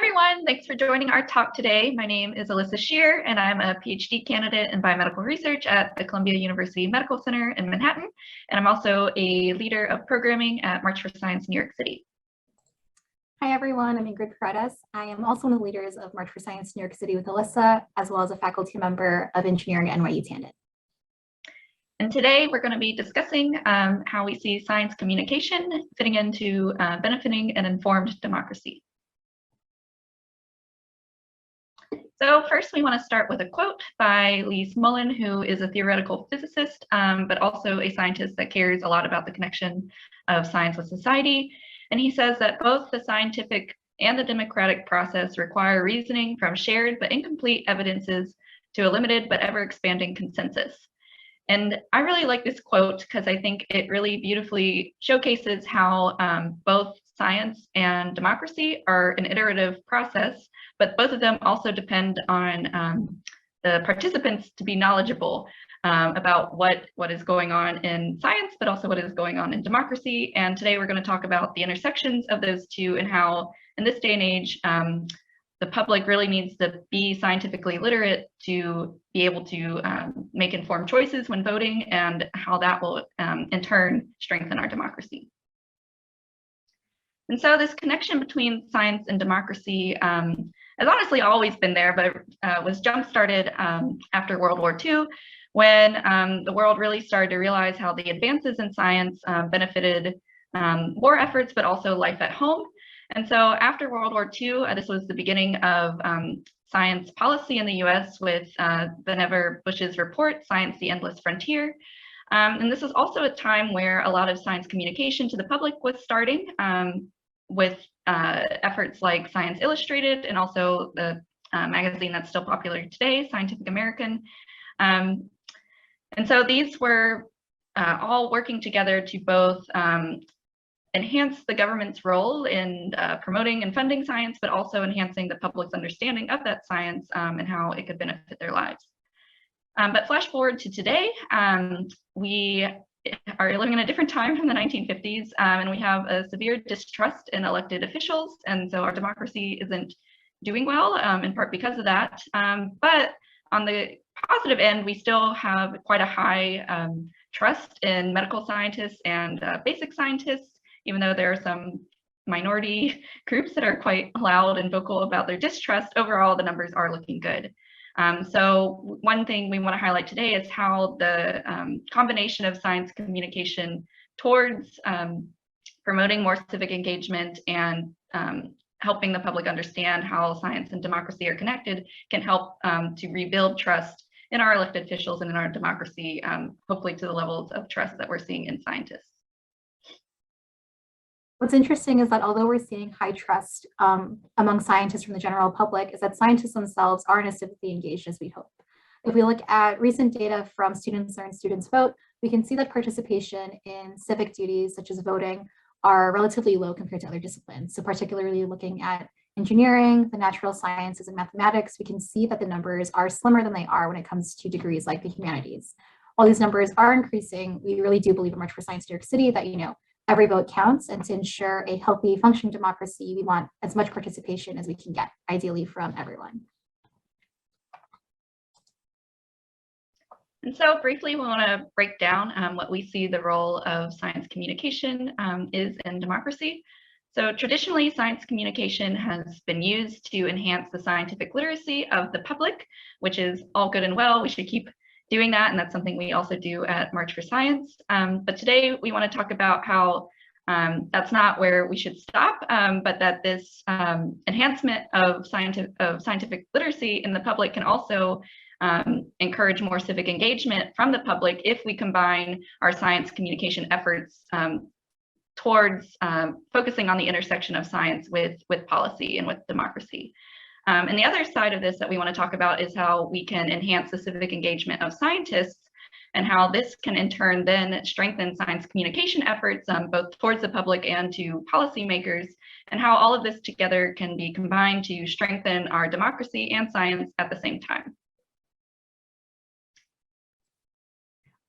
everyone, thanks for joining our talk today. My name is Alyssa Shearer, and I'm a PhD candidate in biomedical research at the Columbia University Medical Center in Manhattan, and I'm also a leader of programming at March for Science New York City. Hi everyone, I'm Ingrid Paredes. I am also one of the leaders of March for Science New York City with Alyssa, as well as a faculty member of engineering at NYU Tandon. And today we're going to be discussing how we see science communication fitting into benefiting an informed democracy. So first, we want to start with a quote by Lee Smolin, who is a theoretical physicist, but also a scientist that cares a lot about the connection of science with society. And he says that both the scientific and the democratic process require reasoning from shared but incomplete evidences to a limited but ever-expanding consensus. And I really like this quote because I think it really beautifully showcases how both science and democracy are an iterative process, but both of them also depend on the participants to be knowledgeable about what is going on in science, but also what is going on in democracy. And today we're going to talk about the intersections of those two and how, in this day and age, the public really needs to be scientifically literate to be able to make informed choices when voting, and how that will in turn strengthen our democracy. And so this connection between science and democracy has honestly always been there, but was jump-started after World War II, when the world really started to realize how the advances in science benefited war efforts, but also life at home. And so after World War II, this was the beginning of science policy in the US with Vannevar Bush's report, Science, the Endless Frontier. And this was also a time where a lot of science communication to the public was starting with efforts like Science Illustrated, and also the magazine that's still popular today, Scientific American. And so these were all working together to both enhance the government's role in promoting and funding science, but also enhancing the public's understanding of that science and how it could benefit their lives. But flash forward to today, we are living in a different time from the 1950s, and we have a severe distrust in elected officials, and so our democracy isn't doing well, in part because of that. But on the positive end, we still have quite a high trust in medical scientists and basic scientists, even though there are some minority groups that are quite loud and vocal about their distrust. Overall, the numbers are looking good. So one thing we want to highlight today is how the combination of science communication towards promoting more civic engagement and helping the public understand how science and democracy are connected can help to rebuild trust in our elected officials and in our democracy, hopefully to the levels of trust that we're seeing in scientists. What's interesting is that although we're seeing high trust among scientists from the general public, is that scientists themselves aren't as civically engaged as we hope. If we look at recent data from Students Learn, Students Vote, we can see that participation in civic duties such as voting are relatively low compared to other disciplines. So particularly looking at engineering, the natural sciences, and mathematics, we can see that the numbers are slimmer than they are when it comes to degrees like the humanities. While these numbers are increasing, we really do believe at March for Science New York City that, every vote counts, and to ensure a healthy, functioning democracy, we want as much participation as we can get, ideally from everyone. And so briefly, we want to break down what we see the role of science communication is in democracy. So traditionally, science communication has been used to enhance the scientific literacy of the public, which is all good and well. We should keep doing that, and that's something we also do at March for Science. But today we want to talk about how that's not where we should stop, but that this enhancement of scientific literacy in the public can also encourage more civic engagement from the public if we combine our science communication efforts towards focusing on the intersection of science with policy and with democracy. And the other side of this that we want to talk about is how we can enhance the civic engagement of scientists, and how this can in turn then strengthen science communication efforts both towards the public and to policymakers, and how all of this together can be combined to strengthen our democracy and science at the same time.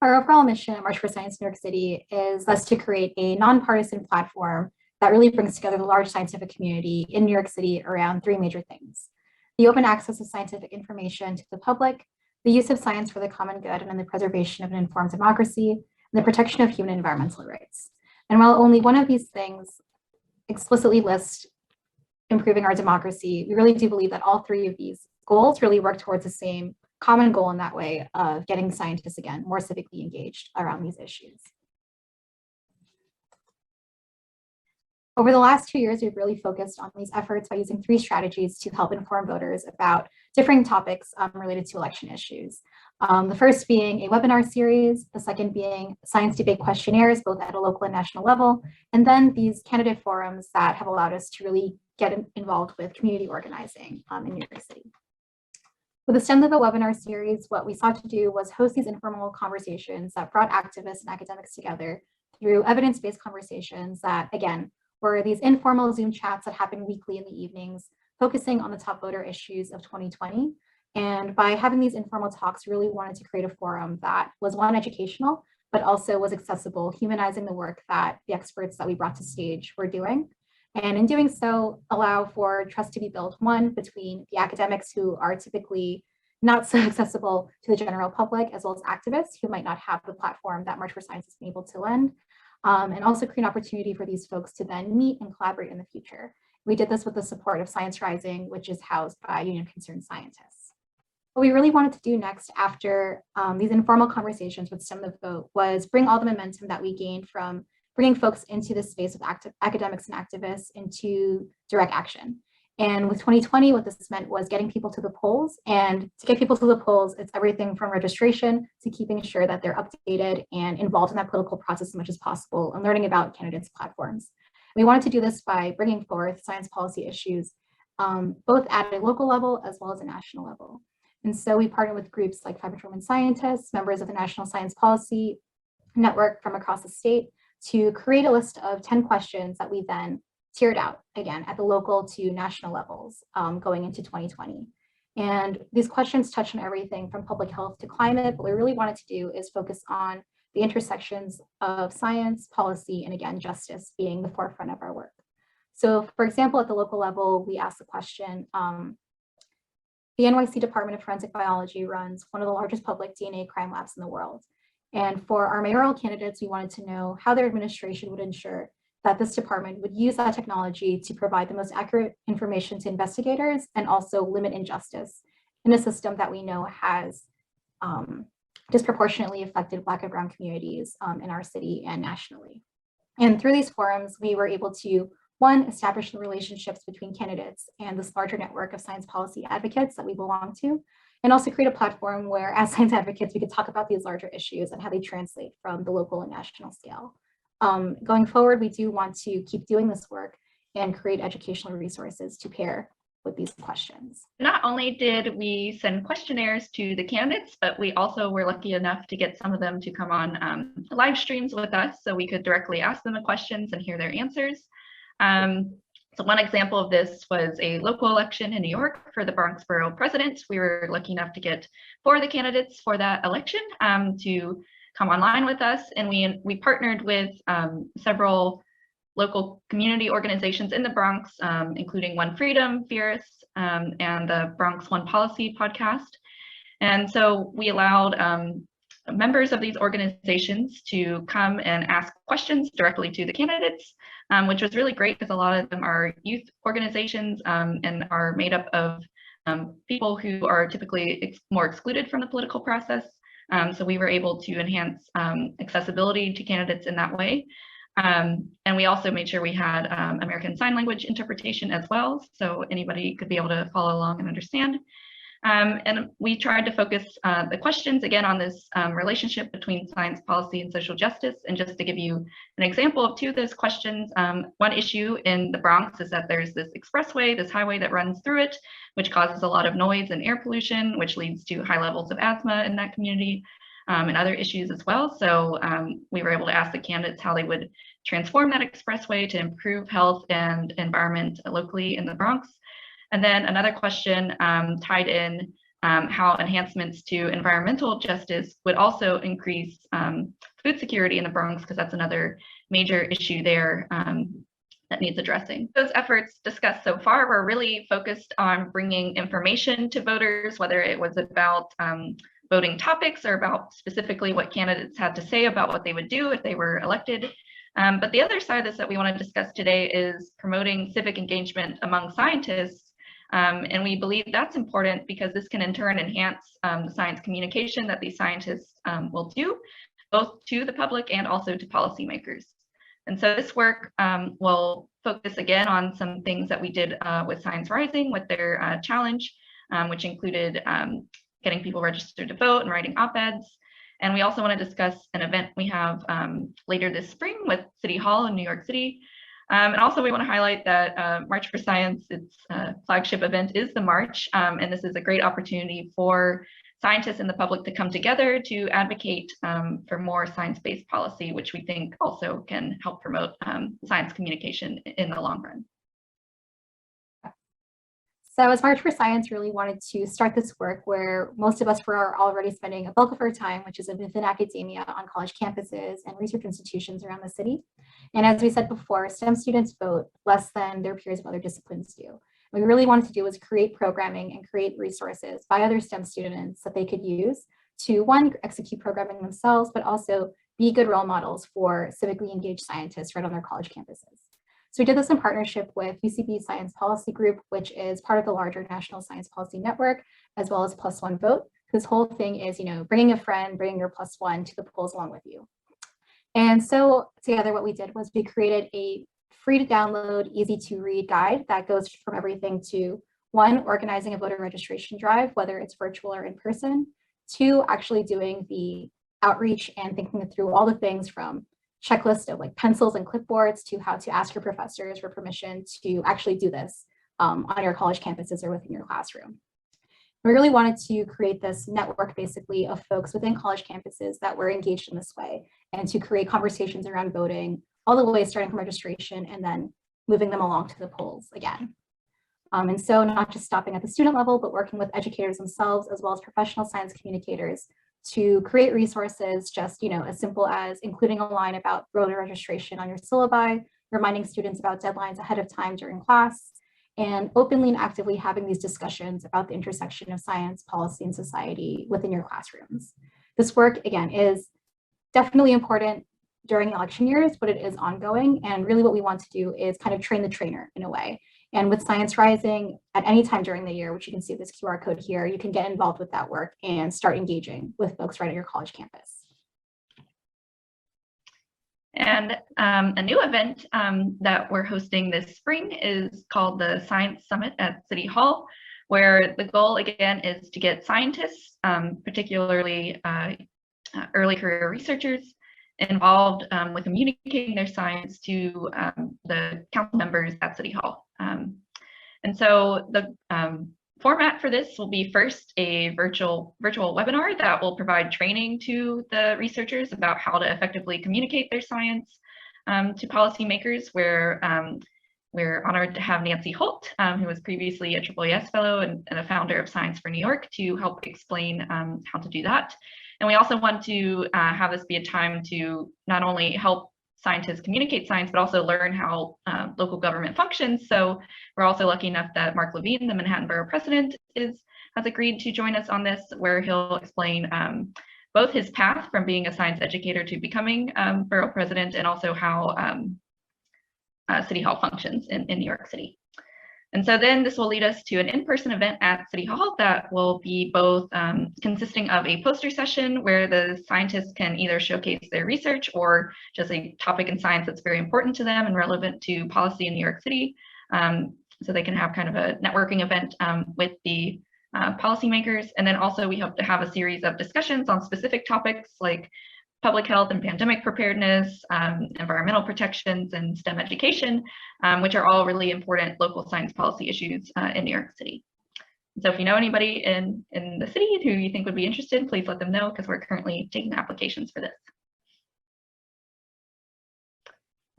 Our overall mission at March for Science New York City is thus to create a nonpartisan platform that really brings together the large scientific community in New York City around three major things: the open access of scientific information to the public, the use of science for the common good, and then the preservation of an informed democracy, and the protection of human and environmental rights. And while only one of these things explicitly lists improving our democracy, we really do believe that all three of these goals really work towards the same common goal in that way of getting scientists, again, more civically engaged around these issues. Over the last 2 years, we've really focused on these efforts by using three strategies to help inform voters about different topics related to election issues. The first being a webinar series, the second being science debate questionnaires, both at a local and national level, and then these candidate forums that have allowed us to really get involved with community organizing in New York City. With the STEM the Vote webinar series, what we sought to do was host these informal conversations that brought activists and academics together through evidence-based conversations that, again, were these informal Zoom chats that happen weekly in the evenings, focusing on the top voter issues of 2020. And by having these informal talks, we really wanted to create a forum that was, one, educational, but also was accessible, humanizing the work that the experts that we brought to stage were doing. And in doing so, allow for trust to be built, one, between the academics who are typically not so accessible to the general public, as well as activists who might not have the platform that March for Science has been able to lend, and also create an opportunity for these folks to then meet and collaborate in the future. We did this with the support of Science Rising, which is housed by Union of Concerned Scientists. What we really wanted to do next after these informal conversations with STEM the Vote was bring all the momentum that we gained from bringing folks into this space with academics and activists into direct action. And with 2020, what this meant was getting people to the polls. And to get people to the polls, it's everything from registration to keeping sure that they're updated and involved in that political process as much as possible and learning about candidates' platforms. We wanted to do this by bringing forth science policy issues, both at a local level as well as a national level. And so we partnered with groups like 500 Women Scientists, members of the National Science Policy Network from across the state, to create a list of 10 questions that we then tiered out, again, at the local to national levels going into 2020. And these questions touch on everything from public health to climate. What we really wanted to do is focus on the intersections of science, policy, and again, justice being the forefront of our work. So for example, at the local level, we asked the question, the NYC Department of Forensic Biology runs one of the largest public DNA crime labs in the world. And for our mayoral candidates, we wanted to know how their administration would ensure that this department would use that technology to provide the most accurate information to investigators and also limit injustice in a system that we know has disproportionately affected Black and Brown communities in our city and nationally. And through these forums, we were able to, one, establish the relationships between candidates and this larger network of science policy advocates that we belong to, and also create a platform where, as science advocates, we could talk about these larger issues and how they translate from the local and national scale. Going forward, we do want to keep doing this work and create educational resources to pair with these questions. Not only did we send questionnaires to the candidates, but we also were lucky enough to get some of them to come on live streams with us so we could directly ask them the questions and hear their answers. So one example of this was a local election in New York for the Bronx Borough President. We were lucky enough to get 4 of the candidates for that election to come online with us, and we partnered with several local community organizations in the Bronx, including One Freedom, Fierce, and the Bronx One Policy podcast. And so we allowed members of these organizations to come and ask questions directly to the candidates, which was really great because a lot of them are youth organizations and are made up of people who are typically more excluded from the political process. So we were able to enhance accessibility to candidates in that way. And we also made sure we had American Sign Language interpretation as well, so anybody could be able to follow along and understand. And we tried to focus the questions again on this relationship between science policy and social justice. And just to give you an example of 2 of those questions, one issue in the Bronx is that there's this expressway, this highway that runs through it, which causes a lot of noise and air pollution, which leads to high levels of asthma in that community and other issues as well. So we were able to ask the candidates how they would transform that expressway to improve health and environment locally in the Bronx. And then another question tied in how enhancements to environmental justice would also increase food security in the Bronx, because that's another major issue there. And that needs addressing. Those efforts discussed so far were really focused on bringing information to voters, whether it was about voting topics or about specifically what candidates had to say about what they would do if they were elected. But the other side of this that we want to discuss today is promoting civic engagement among scientists. And we believe that's important because this can in turn enhance the science communication that these scientists will do, both to the public and also to policymakers. And so this work will focus again on some things that we did with Science Rising with their challenge, which included getting people registered to vote and writing op-eds. And we also want to discuss an event we have later this spring with City Hall in New York City. And also we want to highlight that March for Science, its flagship event is the March. And this is a great opportunity for scientists and the public to come together to advocate for more science-based policy, which we think also can help promote science communication in the long run. So as March for Science really wanted to start this work where most of us were already spending a bulk of our time, which is within academia on college campuses and research institutions around the city. And as we said before, STEM students vote less than their peers of other disciplines do. What we really wanted to do was create programming and create resources by other STEM students that they could use to, one, execute programming themselves, but also be good role models for civically engaged scientists right on their college campuses. So we did this in partnership with UCB Science Policy Group, which is part of the larger National Science Policy Network, as well as Plus One Vote. This whole thing is, bringing a friend, bringing your plus one to the polls along with you. And so together what we did was we created a free to download, easy to read guide that goes from everything to, one, organizing a voter registration drive, whether it's virtual or in person, two, actually doing the outreach and thinking through all the things from checklist of like pencils and clipboards to how to ask your professors for permission to actually do this on your college campuses or within your classroom. We really wanted to create this network basically of folks within college campuses that were engaged in this way and to create conversations around voting all the way starting from registration and then moving them along to the polls again. And so not just stopping at the student level, but working with educators themselves as well as professional science communicators to create resources just, as simple as including a line about voter registration on your syllabi, reminding students about deadlines ahead of time during class, and openly and actively having these discussions about the intersection of science, policy, and society within your classrooms. This work, again, is definitely important during election years, but it is ongoing. And really what we want to do is kind of train the trainer in a way. And with Science Rising, at any time during the year, which you can see this QR code here, you can get involved with that work and start engaging with folks right at your college campus. And a new event that we're hosting this spring is called the Science Summit at City Hall, where the goal again is to get scientists, particularly early career researchers, involved with communicating their science to the council members at City Hall. And so the format for this will be first a virtual webinar that will provide training to the researchers about how to effectively communicate their science to policymakers, where we're honored to have Nancy Holt, who was previously a AAAS fellow and a founder of Science for New York, to help explain how to do that. And we also want to have this be a time to not only help scientists communicate science, but also learn how local government functions. So we're also lucky enough that Mark Levine, the Manhattan Borough President, has agreed to join us on this, where he'll explain both his path from being a science educator to becoming Borough President, and also how City Hall functions in New York City. And so then this will lead us to an in-person event at City Hall that will be both consisting of a poster session where the scientists can either showcase their research or just a topic in science that's very important to them and relevant to policy in New York City. So they can have kind of a networking event with the policymakers. And then also we hope to have a series of discussions on specific topics like public health and pandemic preparedness, environmental protections, and STEM education, which are all really important local science policy issues in New York City. So if you know anybody in the city who you think would be interested, please let them know, because we're currently taking applications for this.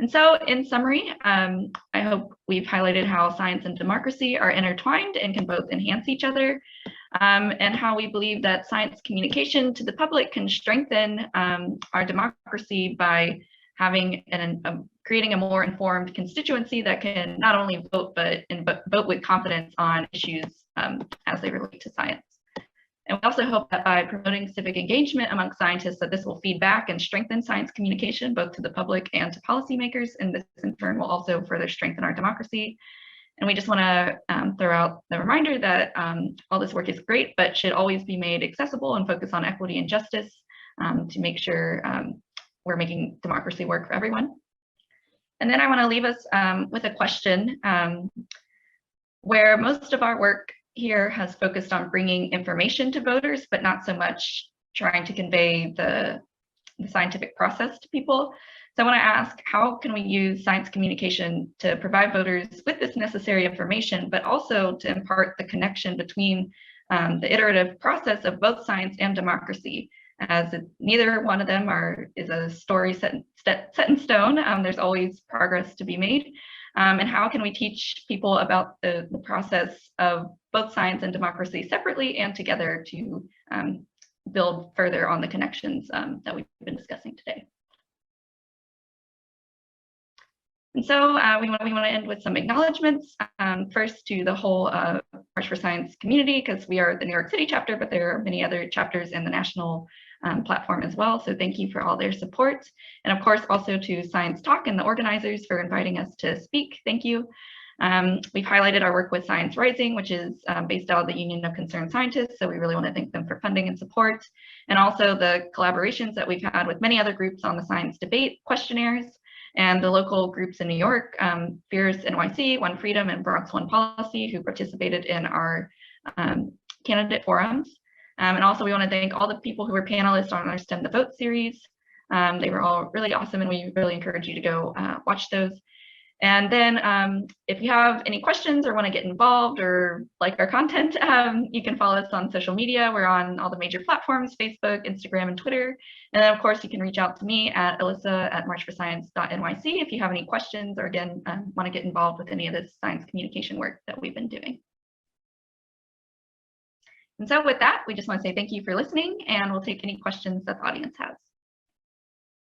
And so in summary, I hope we've highlighted how science and democracy are intertwined and can both enhance each other, and how we believe that science communication to the public can strengthen our democracy by having a creating a more informed constituency that can not only vote, but vote with confidence on issues as they relate to science. And we also hope that by promoting civic engagement among scientists, that this will feed back and strengthen science communication, both to the public and to policymakers. And this in turn will also further strengthen our democracy. And we just want to throw out the reminder that all this work is great, but should always be made accessible and focus on equity and justice to make sure we're making democracy work for everyone. And then I want to leave us with a question where most of our work here has focused on bringing information to voters, but not so much trying to convey the scientific process to people. So I want to ask, how can we use science communication to provide voters with this necessary information, but also to impart the connection between the iterative process of both science and democracy, as neither one of them is a story set in stone. There's always progress to be made. And how can we teach people about the process of both science and democracy separately and together to build further on the connections that we've been discussing today. And so we want to end with some acknowledgements. First, to the whole March for Science community, because we are the New York City chapter, but there are many other chapters in the national platform as well. So thank you for all their support. And of course, also to Science Talk and the organizers for inviting us to speak. Thank you. We've highlighted our work with Science Rising, which is based out of the Union of Concerned Scientists. So we really want to thank them for funding and support. And also the collaborations that we've had with many other groups on the science debate questionnaires, and the local groups in New York, Fears NYC, One Freedom, and Bronx One Policy, who participated in our candidate forums. And also we want to thank all the people who were panelists on our STEM the Vote series. They were all really awesome, and we really encourage you to go watch those. And then if you have any questions or want to get involved or like our content, you can follow us on social media. We're on all the major platforms, Facebook, Instagram, and Twitter. And then of course, you can reach out to me at alyssa@marchforscience.nyc if you have any questions or again, want to get involved with any of this science communication work that we've been doing. And so with that, we just want to say thank you for listening, and we'll take any questions that the audience has.